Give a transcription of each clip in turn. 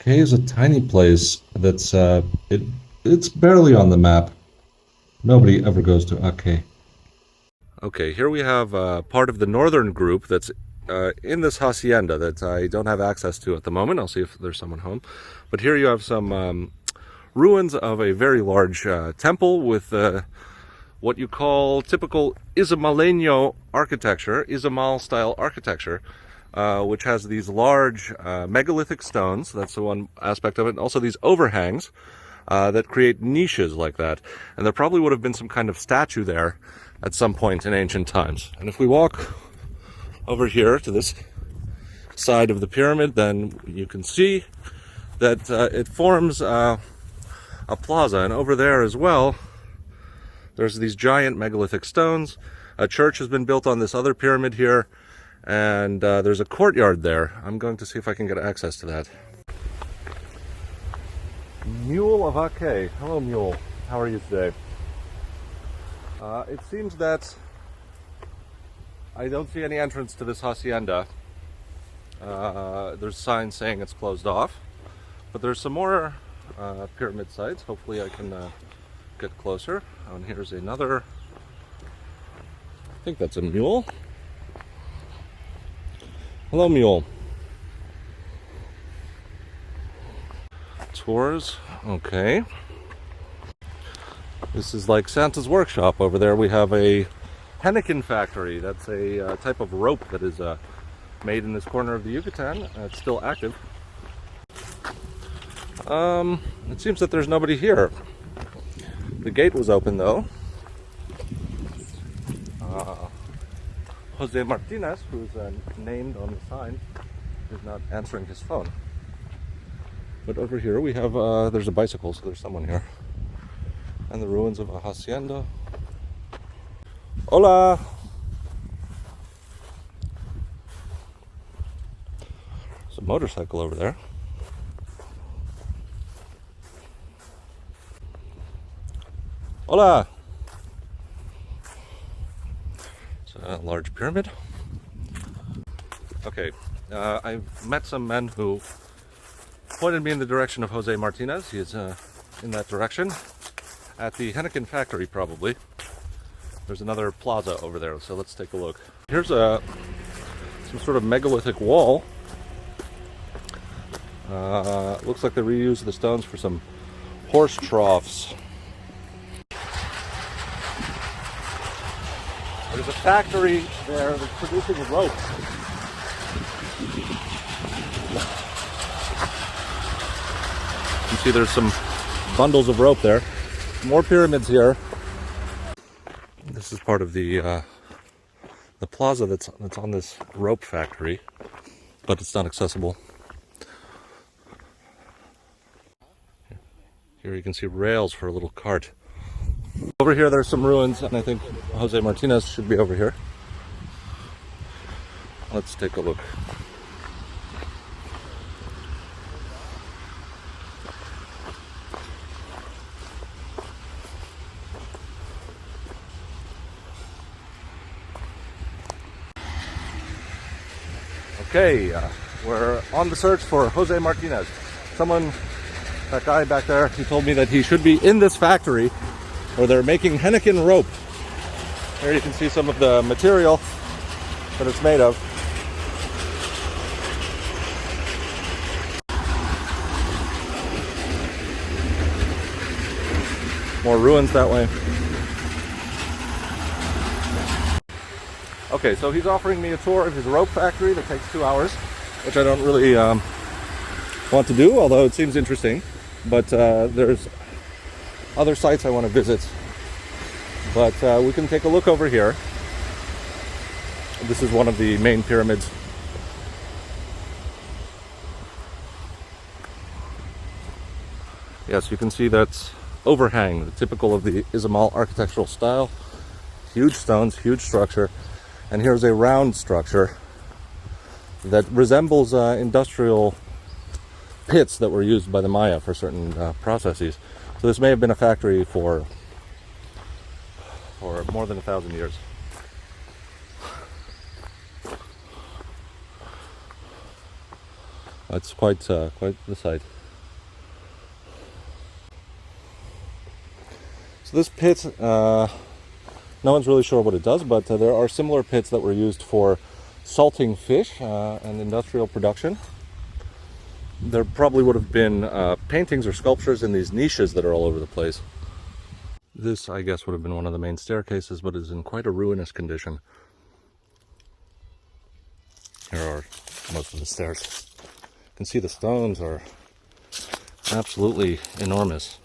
K is a tiny place that's it's barely on the map. Nobody ever goes to Ake. Okay, here we have part of the northern group that's in this hacienda that I don't have access to at the moment. I'll see if there's someone home. But here you have some ruins of a very large temple with what you call typical Ismaleño architecture, Izamal style architecture, which has these large megalithic stones. That's the one aspect of it. And also these overhangs that create niches like that. And there probably would have been some kind of statue there at some point in ancient times. And if we walk over here to this side of the pyramid, then you can see that it forms a plaza. And over there as well, there's these giant megalithic stones. A church has been built on this other pyramid here, and there's a courtyard there. I'm going to see if I can get access to that. Mule of Ake. Hello, Mule. How are you today? It seems that I don't see any entrance to this hacienda. There's signs saying it's closed off, but there's some more pyramid sites. Hopefully I can get closer. Oh, and here's another. I think that's a mule. Hello, mule. Tours. Okay. This is like Santa's workshop. Over there we have a henequen factory. That's a type of rope that is made in this corner of the Yucatan. It's still active. It seems that there's nobody here. The gate was open though. Jose Martinez, who's named on the sign, is not answering his phone. But over here we have, there's a bicycle, so there's someone here. And the ruins of a hacienda. Hola! There's a motorcycle over there. Hola! It's a large pyramid. Okay, I've met some men who pointed me in the direction of Jose Martinez. He is in that direction. At the henequen factory, probably. There's another plaza over there, so let's take a look. Here's some sort of megalithic wall. Looks like they reused the stones for some horse troughs. There's a factory there that's producing rope. You can see there's some bundles of rope there. More pyramids here. This is part of the plaza that's on this rope factory, but it's not accessible. Here you can see rails for a little cart. Over here there's some ruins, and I think Jose Martinez should be over here. Let's take a look. Okay, we're on the search for Jose Martinez. That guy back there, he told me that he should be in this factory where they're making henequen rope. Here you can see some of the material that it's made of. More ruins that way. Okay, so he's offering me a tour of his rope factory that takes 2 hours, which I don't really want to do, although it seems interesting. But there's other sites I want to visit. But we can take a look over here. This is one of the main pyramids. Yes, you can see that's overhang, typical of the Izamal architectural style. Huge stones, huge structure. And here's a round structure that resembles industrial pits that were used by the Maya for certain processes. So this may have been a factory for more than 1,000 years. It's quite the sight. So this pit, no one's really sure what it does, but there are similar pits that were used for salting fish and industrial production. There probably would have been paintings or sculptures in these niches that are all over the place. This, I guess, would have been one of the main staircases, but is in quite a ruinous condition. Here are most of the stairs. You can see the stones are absolutely enormous.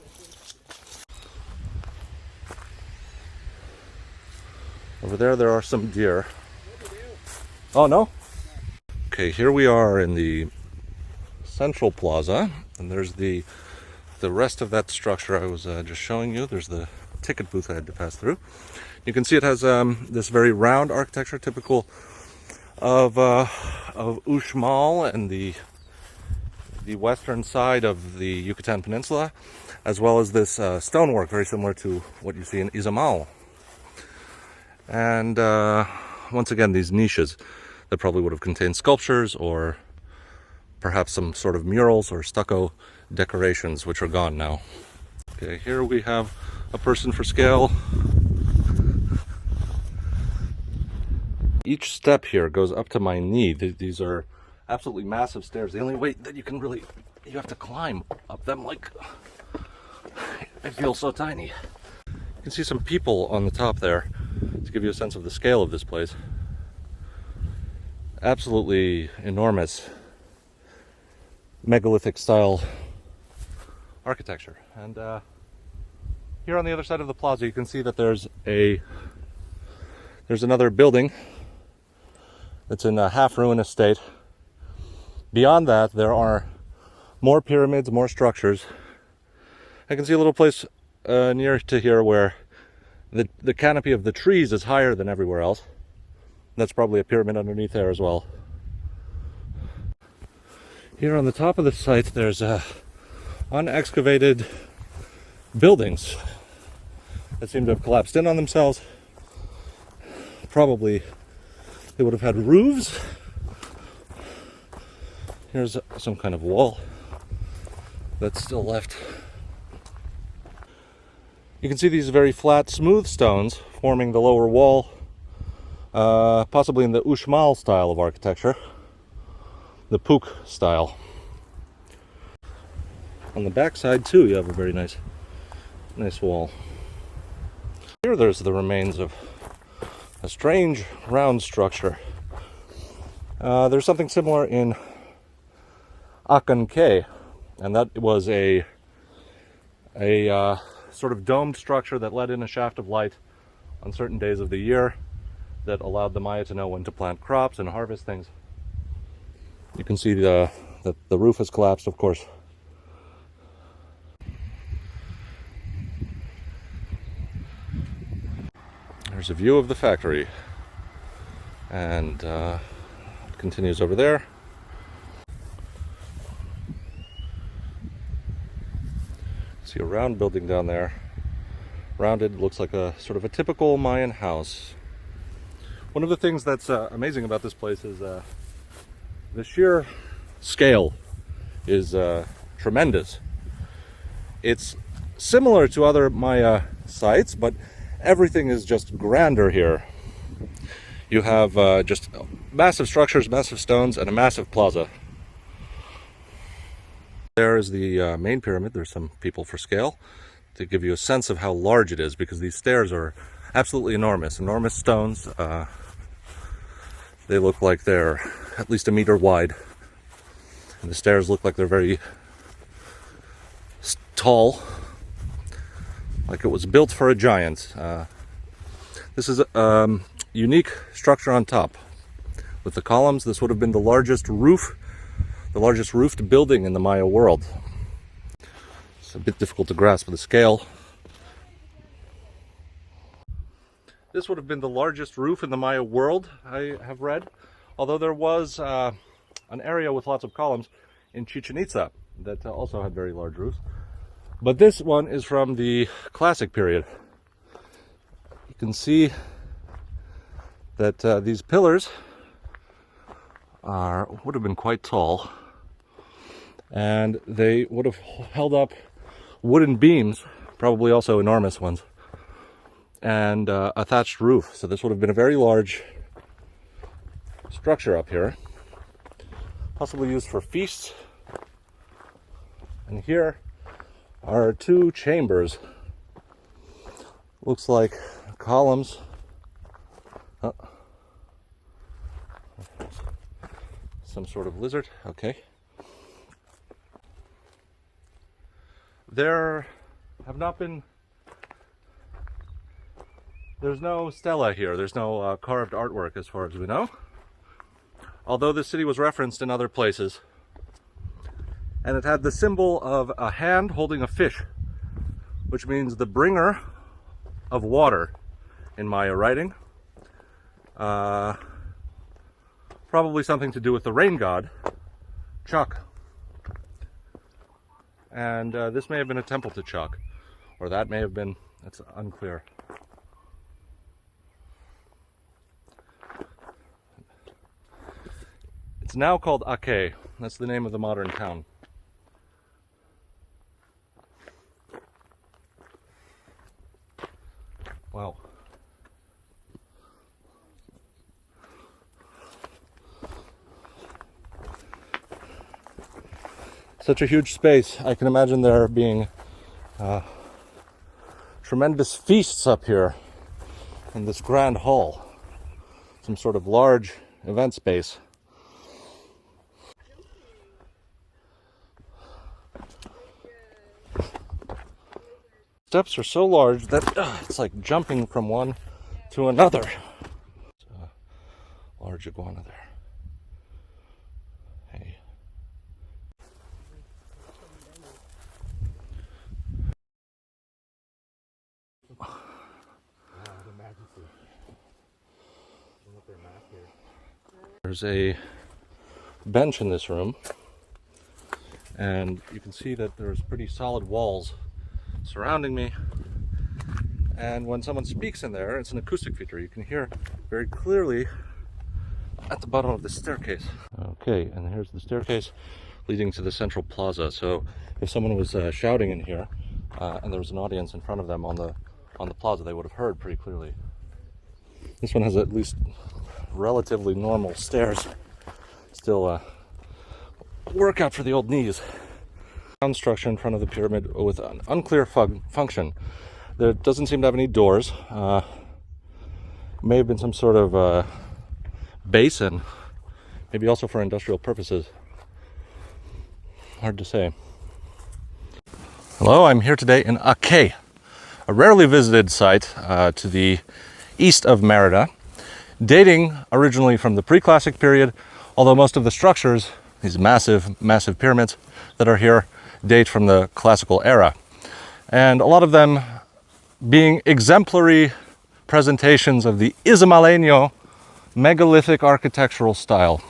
Over there are some deer. Oh, no? Okay, here we are in the central plaza, and there's the rest of that structure I was just showing you. There's the ticket booth I had to pass through. You can see it has this very round architecture, typical of Uxmal and the western side of the Yucatan Peninsula, as well as this stonework, very similar to what you see in Izamal. And once again, these niches that probably would have contained sculptures or perhaps some sort of murals or stucco decorations, which are gone now. Okay, here we have a person for scale. Each step here goes up to my knee. These are absolutely massive stairs. The only way that you can really, you have to climb up them. Like, I feel so tiny. You can see some people on the top there to give you a sense of the scale of this place. Absolutely enormous megalithic style architecture. And here on the other side of the plaza, you can see that there's another building that's in a half ruinous state. Beyond that, there are more pyramids, more structures. I can see a little place near to here where the canopy of the trees is higher than everywhere else. That's probably a pyramid underneath there as well. Here on the top of the site, there's unexcavated buildings that seem to have collapsed in on themselves. Probably they would have had roofs. Here's some kind of wall that's still left. You can see these very flat, smooth stones forming the lower wall, possibly in the Uxmal style of architecture, the Puk style. On the back side too, you have a very nice wall. Here there's the remains of a strange round structure. There's something similar in Akanke, and that was a sort of domed structure that let in a shaft of light on certain days of the year that allowed the Maya to know when to plant crops and harvest things. You can see that the roof has collapsed, of course. There's a view of the factory, and it continues over there. See a round building down there. Rounded, looks like a sort of a typical Mayan house. One of the things that's amazing about this place is the sheer scale is tremendous. It's similar to other Maya sites, but everything is just grander here. You have just massive structures, massive stones, and a massive plaza. There is the main pyramid. There's some people for scale to give you a sense of how large it is, because these stairs are absolutely enormous. Enormous stones. They look like they're at least a meter wide. And the stairs look like they're very tall, like it was built for a giant. This is a unique structure on top with the columns. This would have been the largest roofed building in the Maya world. It's a bit difficult to grasp the scale. This would have been the largest roof in the Maya world, I have read, although there was an area with lots of columns in Chichen Itza that also had very large roofs. But this one is from the classic period. You can see that these pillars would have been quite tall. And they would have held up wooden beams, probably also enormous ones, and a thatched roof. So this would have been a very large structure up here, possibly used for feasts. And here are two chambers. Looks like columns. Oh. Some sort of lizard. Okay. There have not been... There's no stela here. There's no carved artwork as far as we know. Although the city was referenced in other places. And it had the symbol of a hand holding a fish, which means the bringer of water in Maya writing. Probably something to do with the rain god, Chuck. And this may have been a temple to Chuck, or that may have been, it's unclear. It's now called Ake. That's the name of the modern town. Wow. Such a huge space. I can imagine there being tremendous feasts up here in this grand hall. Some sort of large event space. Steps are so large that it's like jumping from one to another. There's a large iguana there. Hey. There's a bench in this room, and you can see that there's pretty solid walls surrounding me, and when someone speaks in there, it's an acoustic feature. You can hear very clearly at the bottom of the staircase. Okay, and here's the staircase leading to the central plaza. So if someone was shouting in here and there was an audience in front of them on the plaza, they would have heard pretty clearly. This one has at least relatively normal stairs. Still a workout for the old knees. Structure in front of the pyramid with an unclear function. There doesn't seem to have any doors. May have been some sort of basin, maybe also for industrial purposes. Hard to say. Hello, I'm here today in Ake, a rarely visited site to the east of Merida, dating originally from the pre-classic period, although most of the structures, these massive pyramids that are here, date from the classical era, and a lot of them being exemplary presentations of the Ismaelino megalithic architectural style.